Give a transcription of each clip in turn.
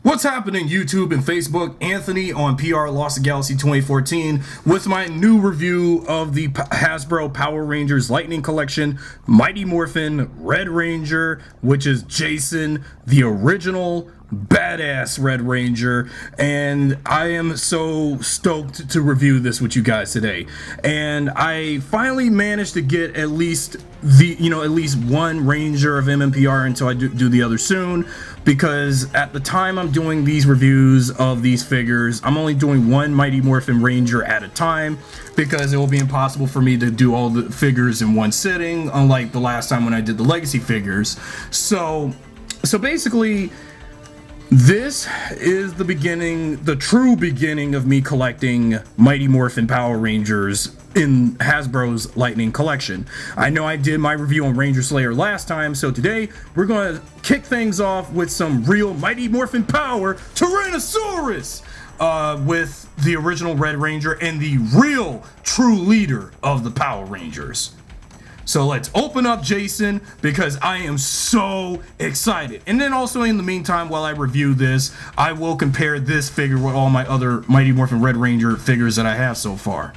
What's happening, YouTube and Facebook? Anthony on PRLostGalaxy2014 with my new review of the Hasbro Power Rangers Lightning Collection Mighty Morphin Red Ranger, which is Jason, the original badass Red Ranger, and I am so stoked to review this with you guys today. And I finally managed to get at least one Ranger of MMPR until I do the other soon, because at the time I'm doing these reviews of these figures, I'm only doing one Mighty Morphin Ranger at a time, because it will be impossible for me to do all the figures in one sitting, unlike the last time when I did the Legacy figures. So basically, this is the beginning, the true beginning of me collecting Mighty Morphin Power Rangers in Hasbro's Lightning Collection. I know I did my review on Ranger Slayer last time, so today we're going to kick things off with some real Mighty Morphin Power Tyrannosaurus with the original Red Ranger and the real true leader of the Power Rangers. So let's open up Jason, because I am so excited. And then also in the meantime, while I review this, I will compare this figure with all my other Mighty Morphin Red Ranger figures that I have so far.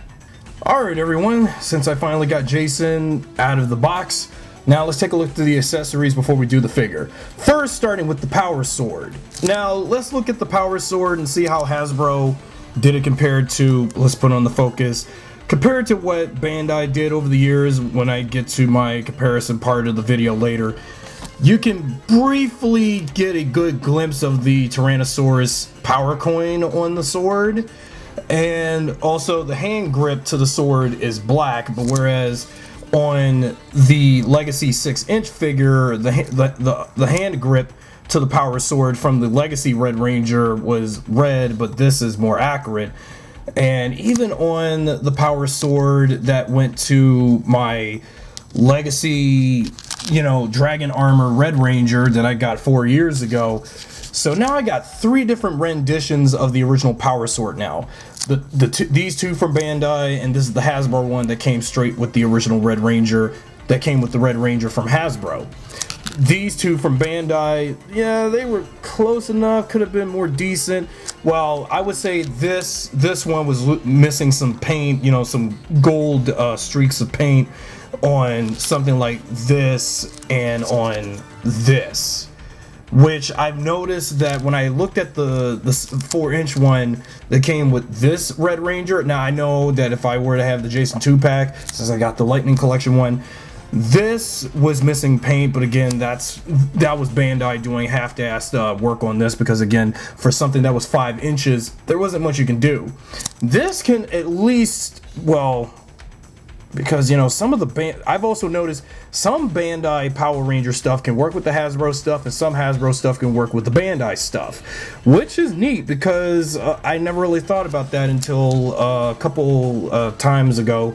Alright everyone, since I finally got Jason out of the box, now let's take a look at the accessories before we do the figure. First, starting with the Power Sword. Now let's look at the Power Sword and see how Hasbro did it compared to, let's put on the focus, compared to what Bandai did over the years. When I get to my comparison part of the video later, you can briefly get a good glimpse of the Tyrannosaurus power coin on the sword, and also the hand grip to the sword is black, but whereas on the Legacy 6-inch figure, the hand grip to the Power Sword from the Legacy Red Ranger was red, but this is more accurate. And even on the Power Sword that went to my Legacy, Dragon Armor Red Ranger that I got 4 years ago. So now I got 3 different renditions of the original Power Sword now. These two from Bandai, and this is the Hasbro one that came straight with the original Red Ranger, that came with the Red Ranger from Hasbro. These two from Bandai, yeah, they were close enough, could have been more decent. Well, I would say this one was missing some paint, some gold streaks of paint on something like this and on this. Which I've noticed that when I looked at the 4-inch one that came with this Red Ranger, now I know that if I were to have the Jason 2-pack, since I got the Lightning Collection one, this was missing paint, but again, that was Bandai doing half-assed work on this, because again, for something that was 5 inches, there wasn't much you can do. This can at least, well, because some of the I've also noticed some Bandai Power Ranger stuff can work with the Hasbro stuff, and some Hasbro stuff can work with the Bandai stuff, which is neat, because I never really thought about that until a couple times ago.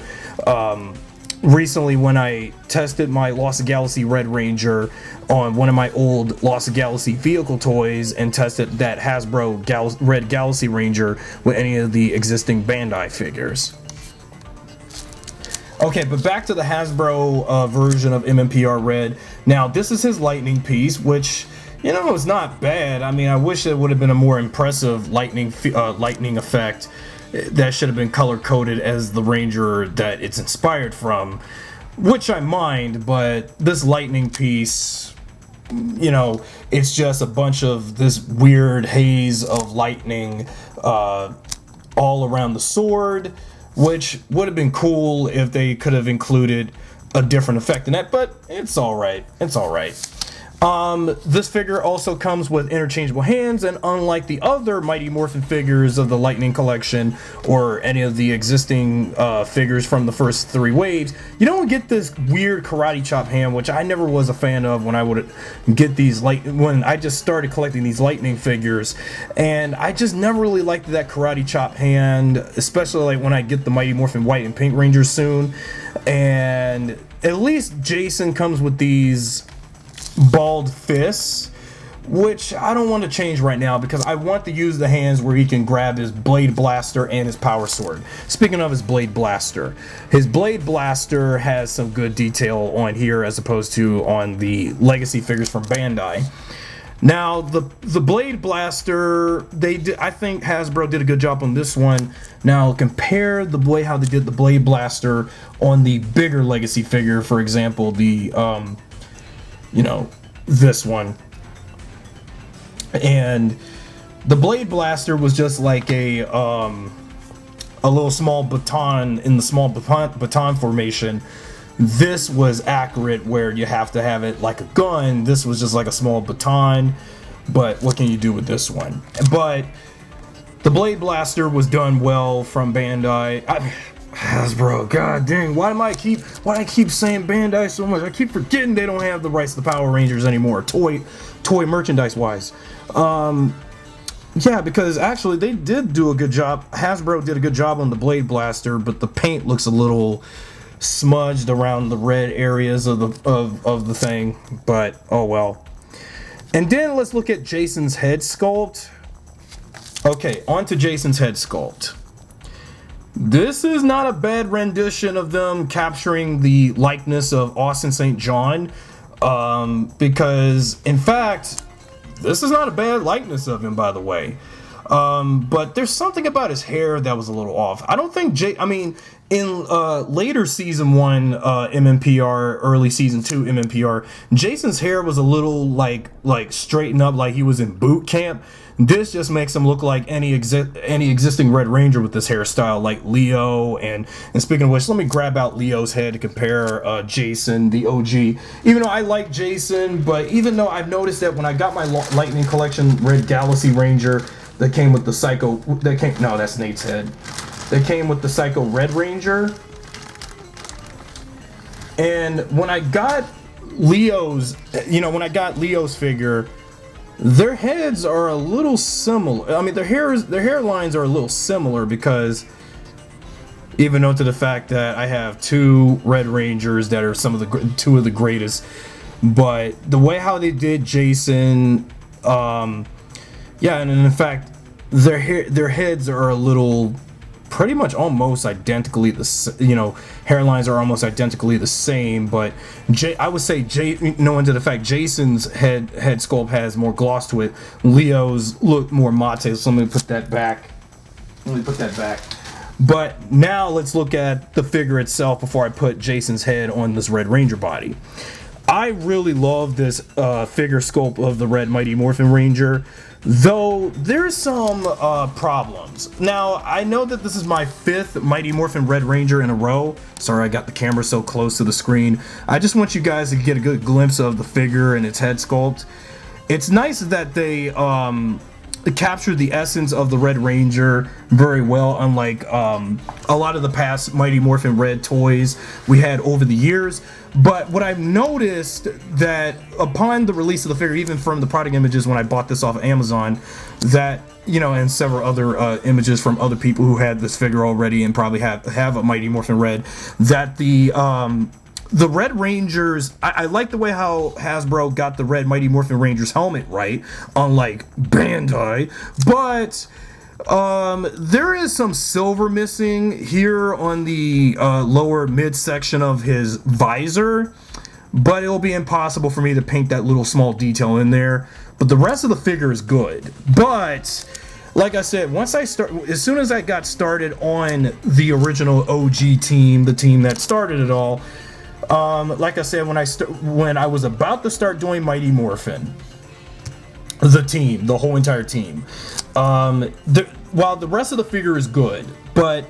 Recently, when I tested my Lost Galaxy Red Ranger on one of my old Lost Galaxy vehicle toys and tested that Hasbro Red Galaxy Ranger with any of the existing Bandai figures. Okay, but back to the Hasbro version of MMPR Red. Now, this is his lightning piece, which, is not bad. I mean, I wish it would have been a more impressive lightning effect that should have been color-coded as the Ranger that it's inspired from, which I mind, but this lightning piece, it's just a bunch of this weird haze of lightning all around the sword, which would have been cool if they could have included a different effect in that, but it's alright. It's alright. This figure also comes with interchangeable hands, and unlike the other Mighty Morphin figures of the Lightning Collection or any of the existing figures from the first 3 waves, you don't get this weird karate chop hand, which I never was a fan of when I would get these when I just started collecting these Lightning figures, and I just never really liked that karate chop hand, especially like when I get the Mighty Morphin White and Pink Rangers soon. And at least Jason comes with these balled fists, which I don't want to change right now, because I want to use the hands where he can grab his Blade Blaster and his Power Sword. Speaking of his Blade Blaster has some good detail on here as opposed to on the Legacy figures from Bandai. Now the Blade Blaster, I think Hasbro did a good job on this one. Now compare the way how they did the Blade Blaster on the bigger Legacy figure, for example, the you know, this one. And the Blade Blaster was just like a little small baton in the small baton formation. This was accurate where you have to have it like a gun. This was just like a small baton, but what can you do with this one? But the Blade Blaster was done well from Bandai. Hasbro, god dang, why do I keep saying Bandai so much? I keep forgetting they don't have the rights to the Power Rangers anymore, toy merchandise wise. Yeah, because actually they did do a good job. Hasbro did a good job on the Blade Blaster, but the paint looks a little smudged around the red areas of the thing, but oh well. And then let's look at Jason's head sculpt. Okay, on to Jason's head sculpt. This is not a bad rendition of them capturing the likeness of Austin St. John, because in fact this is not a bad likeness of him, by the way. But there's something about his hair that was a little off. I don't think in later season 1 MMPR, early season 2 MMPR, Jason's hair was a little like straightened up, like he was in boot camp. This just makes him look like any existing Red Ranger with this hairstyle, like Leo. And speaking of which, let me grab out Leo's head to compare Jason, the OG. Even though I like Jason, but even though I've noticed that when I got my Lightning Collection Red Galaxy Ranger that came with the Psycho, no, that's Nate's head. That came with the Psycho Red Ranger. And when I got Leo's figure, their heads are a little similar. I mean, their hairlines are a little similar, because even though to the fact that I have 2 Red Rangers that are two of the greatest, but the way how they did Jason, yeah, and in fact, their heads are a little, pretty much almost identically hairlines are almost identically the same, but I would say knowing to the fact Jason's head sculpt has more gloss to it, Leo's look more mate. So let me put that back. But now let's look at the figure itself before I put Jason's head on this Red Ranger body. I really love this figure sculpt of the Red Mighty Morphin Ranger, though there's some problems. Now, I know that this is my 5th Mighty Morphin Red Ranger in a row. Sorry, I got the camera so close to the screen. I just want you guys to get a good glimpse of the figure and its head sculpt. It's nice that they captured the essence of the Red Ranger very well, unlike a lot of the past Mighty Morphin Red toys we had over the years. But what I've noticed, that upon the release of the figure, even from the product images when I bought this off of Amazon, that, and several other images from other people who had this figure already and probably have a Mighty Morphin Red, that the Red Rangers, I like the way how Hasbro got the Red Mighty Morphin Rangers helmet right, unlike Bandai, but there is some silver missing here on the lower midsection of his visor, but it'll be impossible for me to paint that little small detail in there. But the rest of the figure is good. But like I said, as soon as I got started on the original OG team, the team that started it all, like I said, when I was about to start doing Mighty Morphin, the whole entire team, while the rest of the figure is good, but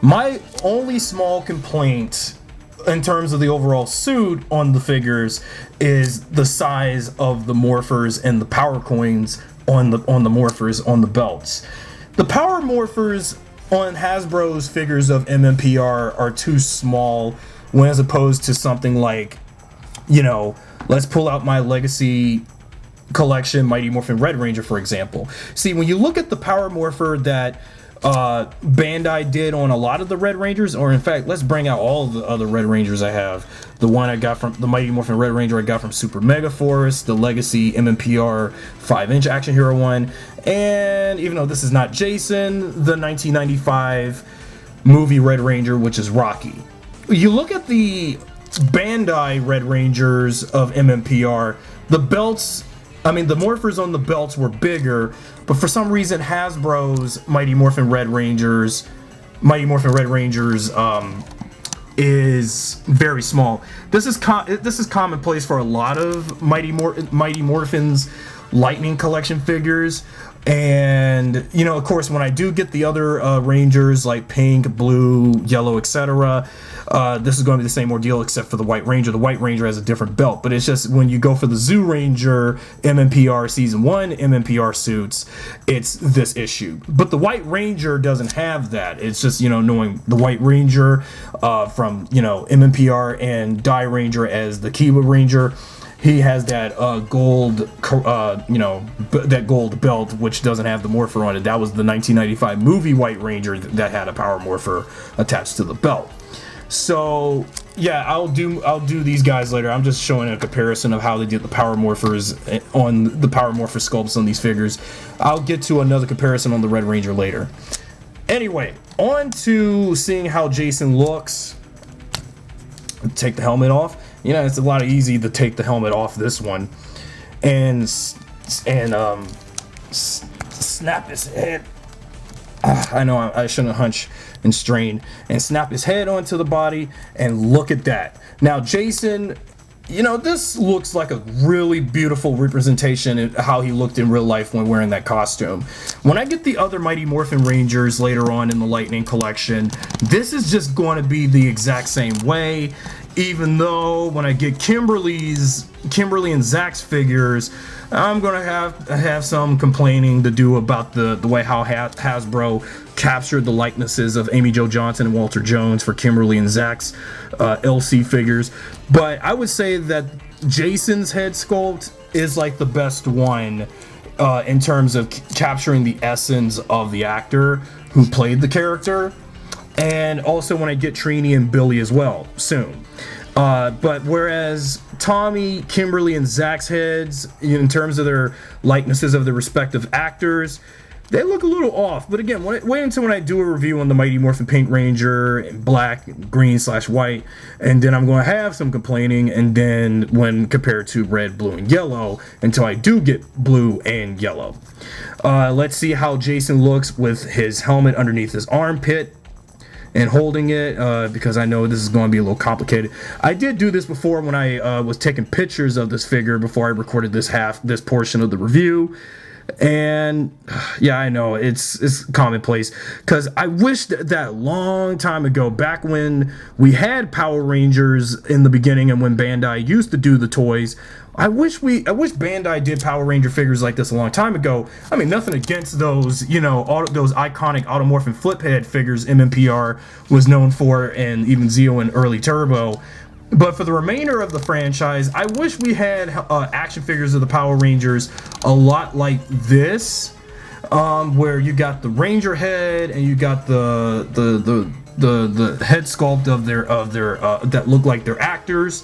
my only small complaint in terms of the overall suit on the figures is the size of the morphers and the power coins on the morphers on the belts. The power morphers on Hasbro's figures of MMPR are too small, when as opposed to something like, let's pull out my Legacy Collection Mighty Morphin Red Ranger, for example. See, when you look at the power morpher that Bandai did on a lot of the Red Rangers, or in fact, let's bring out all of the other Red Rangers I have. The one I got from the Mighty Morphin Red Ranger I got from Super Mega Force, the Legacy MMPR 5-inch Action Hero one, and even though this is not Jason, the 1995 movie Red Ranger, which is Rocky. You look at the Bandai Red Rangers of MMPR, the belts I mean, the morphers on the belts were bigger, but for some reason Hasbro's Mighty Morphin Red Rangers is very small. This is commonplace for a lot of Mighty Morphin's Lightning Collection figures. And you know, of course, when I do get the other Rangers like pink, blue, yellow, etc., this is going to be the same ordeal except for the White Ranger. The White Ranger has a different belt, but it's just when you go for the Zoo Ranger MMPR Season 1 MMPR suits, it's this issue. But the White Ranger doesn't have that. It's just, you know, knowing the White Ranger from, you know, MMPR and Die Ranger as the Kiba Ranger. He has that gold, that gold belt, which doesn't have the morpher on it. That was the 1995 movie White Ranger that had a power morpher attached to the belt. So yeah, I'll do these guys later. I'm just showing a comparison of how they did the power morphers on the power morpher sculpts on these figures. I'll get to another comparison on the Red Ranger later. Anyway, on to seeing how Jason looks. Take the helmet off. You know, it's a lot easy to take the helmet off this one, and snap his head. I know I shouldn't hunch and strain, and snap his head onto the body, and look at that. Now Jason, you know, this looks like a really beautiful representation of how he looked in real life when wearing that costume. When I get the other Mighty Morphin Rangers later on in the Lightning Collection, this is just going to be the exact same way. Even though when I get Kimberly and Zach's figures, I'm gonna have some complaining to do about the way how Hasbro captured the likenesses of Amy Jo Johnson and Walter Jones for Kimberly and Zach's LC figures. But I would say that Jason's head sculpt is like the best one in terms of capturing the essence of the actor who played the character. And also when I get Trini and Billy as well soon. But whereas Tommy, Kimberly, and Zach's heads, in terms of their likenesses of the respective actors, they look a little off. But again, wait until when I do a review on the Mighty Morphin Pink Ranger and black, green/white, and then I'm going to have some complaining. And then when compared to red, blue, and yellow, until I do get blue and yellow. Let's see how Jason looks with his helmet underneath his armpit and holding it, because I know this is going to be a little complicated. I did do this before when I was taking pictures of this figure before I recorded this portion of the review. And yeah, I know it's commonplace, because I wish that long time ago, back when we had Power Rangers in the beginning and when Bandai used to do the toys, I wish Bandai did Power Ranger figures like this a long time ago. I mean, nothing against those, you know, those iconic Automorphin flip head figures MMPR was known for, and even Zeo and early Turbo. But for the remainder of the franchise, I wish we had action figures of the Power Rangers a lot like this, where you got the Ranger head and you got the head sculpt of their that look like they're actors.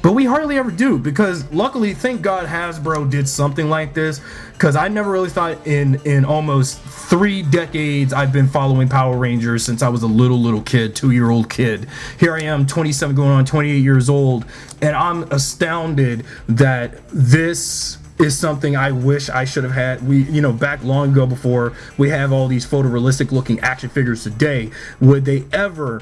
But we hardly ever do, because luckily, thank God, Hasbro did something like this, because I never really thought in almost 3 decades I've been following Power Rangers since I was a little kid, 2-year-old kid. Here I am, 27 going on 28 years old, and I'm astounded that this is something I wish I should have had. Back long ago, before we have all these photorealistic looking action figures today, would they ever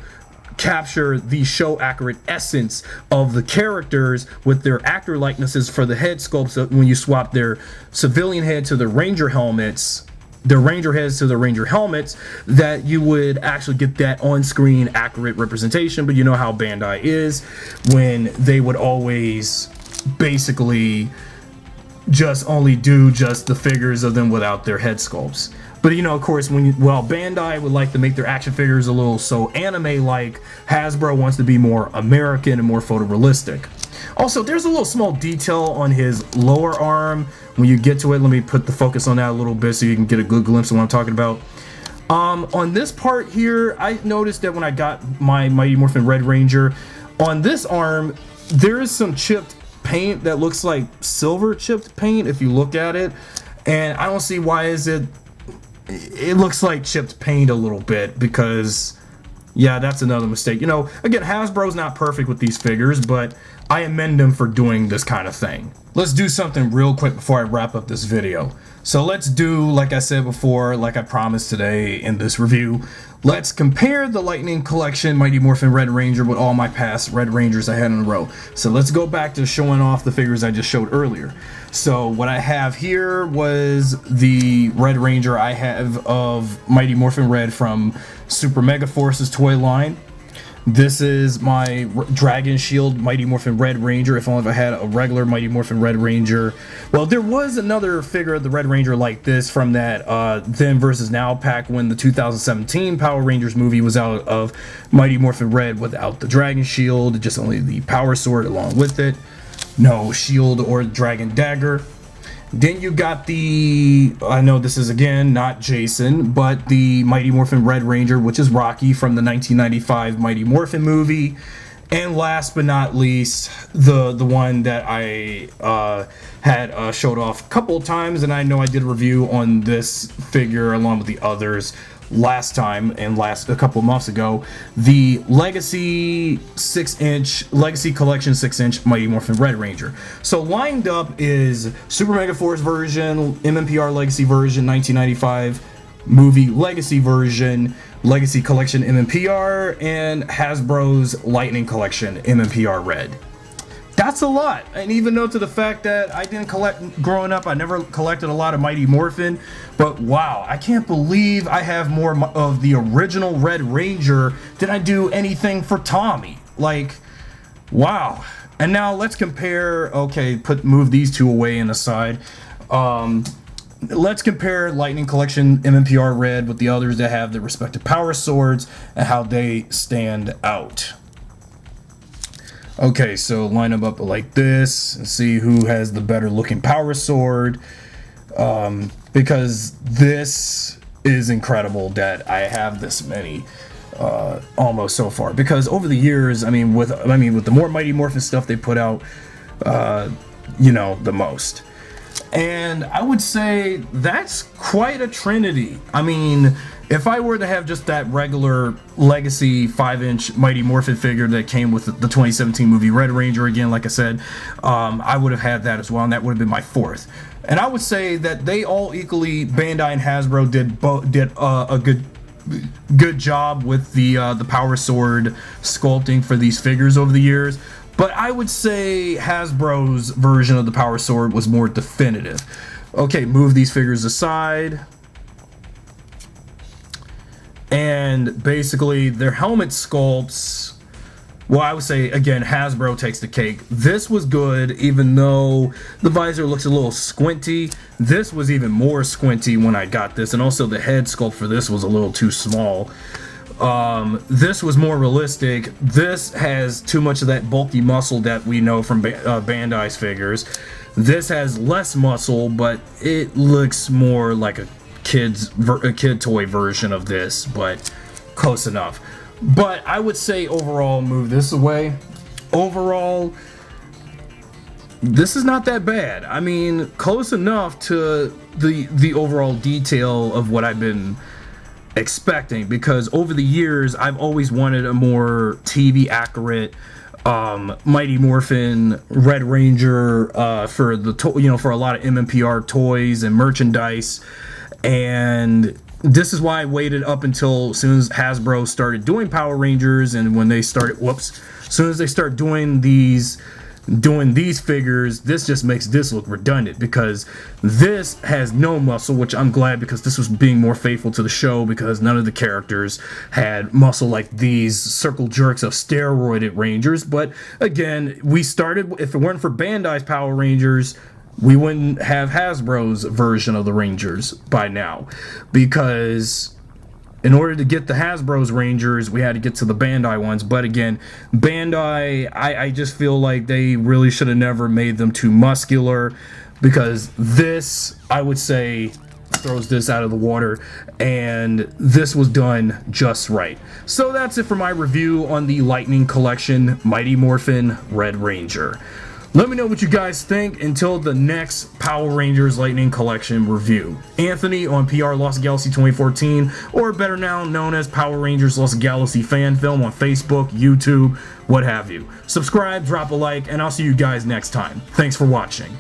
capture the show accurate essence of the characters with their actor likenesses for the head sculpts? When you swap their civilian head to the Ranger helmets, their Ranger heads to the Ranger helmets, that you would actually get that on-screen accurate representation. But you know how Bandai is, when they would always basically just only do just the figures of them without their head sculpts. But you know, of course, while Bandai would like to make their action figures a little so anime-like, Hasbro wants to be more American and more photorealistic. Also, there's a little small detail on his lower arm. When you get to it, let me put the focus on that a little bit so you can get a good glimpse of what I'm talking about. On this part here, I noticed that when I got my Mighty Morphin Red Ranger, on this arm, there is some chipped paint that looks like silver chipped paint if you look at it. And I don't see why it looks like chipped paint a little bit, because yeah, that's another mistake. You know, again, Hasbro's not perfect with these figures, but I amend them for doing this kind of thing. Let's do something real quick before I wrap up this video. So let's do, like I said before, like I promised today in this review, let's compare the Lightning Collection Mighty Morphin Red Ranger with all my past Red Rangers I had in a row. So let's go back to showing off the figures I just showed earlier. So what I have here was the Red Ranger I have of Mighty Morphin Red from Super Mega Force's toy line. This is my Dragon Shield Mighty Morphin Red Ranger. If only I had a regular Mighty Morphin Red Ranger. Well, there was another figure of the Red Ranger like this from that Then vs. Now pack when the 2017 Power Rangers movie was out, of Mighty Morphin Red without the Dragon Shield, just only the Power Sword along with it. No shield or Dragon Dagger. Then you got the, I know this is again not Jason, but the Mighty Morphin Red Ranger, which is Rocky from the 1995 Mighty Morphin movie. And last but not least, the one that I had showed off a couple of times, and I know I did a review on this figure along with the others last time and a couple of months ago, the Legacy 6-inch Legacy Collection 6-inch Mighty Morphin Red Ranger. So lined up is Super Mega Force version, MMPR Legacy version, 1995 movie Legacy version, Legacy Collection MMPR, and Hasbro's Lightning Collection MMPR Red. That's a lot, and even though to the fact that I didn't collect growing up, I never collected a lot of Mighty Morphin, but wow, I can't believe I have more of the original Red Ranger than I do anything for Tommy. Like, wow. And now let's compare, okay, move these two away and aside. Let's compare Lightning Collection MMPR Red with the others that have their respective power swords and how they stand out. Okay, so line them up like this and see who has the better looking power sword, because this is incredible that I have this many almost so far, because over the years, I mean with the more Mighty Morphin stuff they put out, you know, the most. And I would say that's quite a trinity. I mean, if I were to have just that regular Legacy 5-inch Mighty Morphin figure that came with the 2017 movie Red Ranger, again, like I said, I would have had that as well, and that would have been my fourth. And I would say that they all equally, Bandai and Hasbro did a good job with the Power Sword sculpting for these figures over the years. But I would say Hasbro's version of the Power Sword was more definitive. Okay, move these figures aside. And basically, their helmet sculpts, well, I would say, again, Hasbro takes the cake. This was good, even though the visor looks a little squinty. This was even more squinty when I got this, and also the head sculpt for this was a little too small. This was more realistic. This has too much of that bulky muscle that we know from Bandai's figures. This has less muscle, but it looks more like a kid toy version of this, but close enough. But I would say overall, move this away. Overall, this is not that bad. I mean, close enough to the overall detail of what I've been expecting, because over the years I've always wanted a more TV accurate Mighty Morphin Red Ranger for for a lot of MMPR toys and merchandise. And this is why I waited up until as soon as Hasbro started doing Power Rangers, and when they started, as soon as they start doing these figures, this just makes this look redundant, because this has no muscle, which I'm glad, because this was being more faithful to the show, because none of the characters had muscle like these circle jerks of steroided Rangers. But again, if it weren't for Bandai's Power Rangers, we wouldn't have Hasbro's version of the Rangers by now, because in order to get the Hasbro's Rangers, we had to get to the Bandai ones. But again, Bandai, I just feel like they really should have never made them too muscular, because this, I would say, throws this out of the water, and this was done just right. So that's it for my review on the Lightning Collection Mighty Morphin Red Ranger. Let me know what you guys think until the next Power Rangers Lightning Collection review. Anthony on PRLostGalaxy2014, or better now known as Power Rangers Lost Galaxy Fan Film on Facebook, YouTube, what have you. Subscribe, drop a like, and I'll see you guys next time. Thanks for watching.